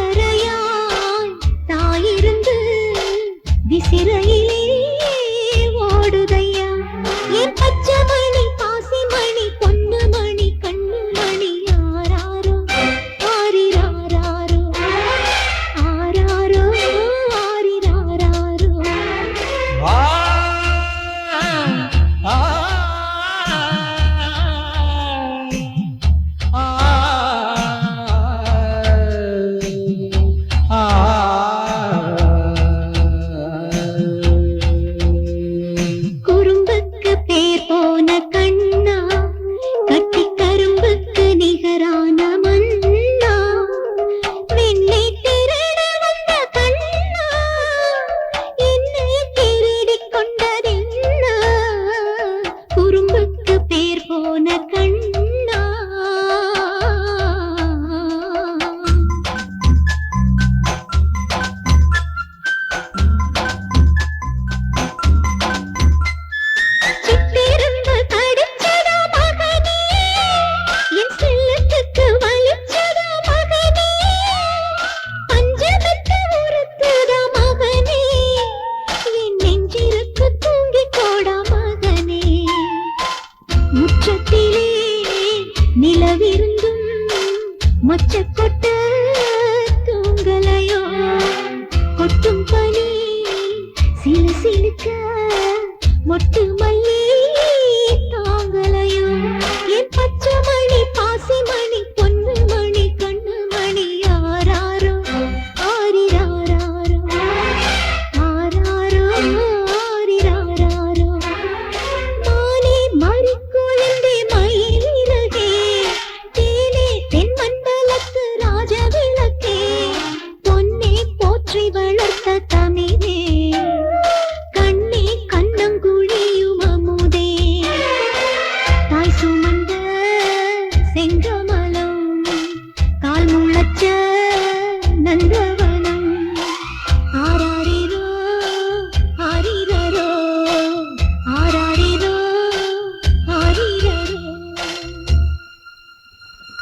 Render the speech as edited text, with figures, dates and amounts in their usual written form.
அக்கறையாய் தாயிருந்து விசிறையிலே ஓடுதையா என் பச்சை மணி பாசி மணி பொண்ணு மணி கண்ணு மணி ஆராரோ ஆரிராரோ ஆராரோ ஆரிராரோ குறும்புக்கு பேர் போன கண்ணா கட்டி கரும்புக்கு நிகரான மண்ணா வெண்ணை திருட வந்த கண்ணா என்னை திருடிக் கொண்டதென்ன குறும்புக்கு பேர் போன கண்ணா சிட்டிருந்து கடிச்சதா மகனே என் செல்லத்துக்கு வலிச்சதா மகனே பஞ்சமெத்து உறுத்துதா மகனே என் நெஞ்சிருக்கு தூங்கிக் கோடா மகனே முற்றத்திலே நிலவிருந்தும் மொச்சக் கொட்ட தூங்கலையோ கொட்டும் பனி சிலு சிலுக்க மொட்டு மல்லி தாங்கலையோ என் பச்சை மணி பாசி மணி பொண்ணு மணி கண்ணு மணி ஆராரோ ஆரிராரோ ஆராரோ ஆரிராரோ மானே மறிக்குழந்தே மயிலிறகே தேனே தென்மண்டலத்து ராஜவிளக்கே பொன்னே போற்றி வளர்த்த தமிழே கண்ணே கண்ணங்குழியும் அமுதே தாய் சுமந்த செங்கமலம் கால் முளைச்ச நந்த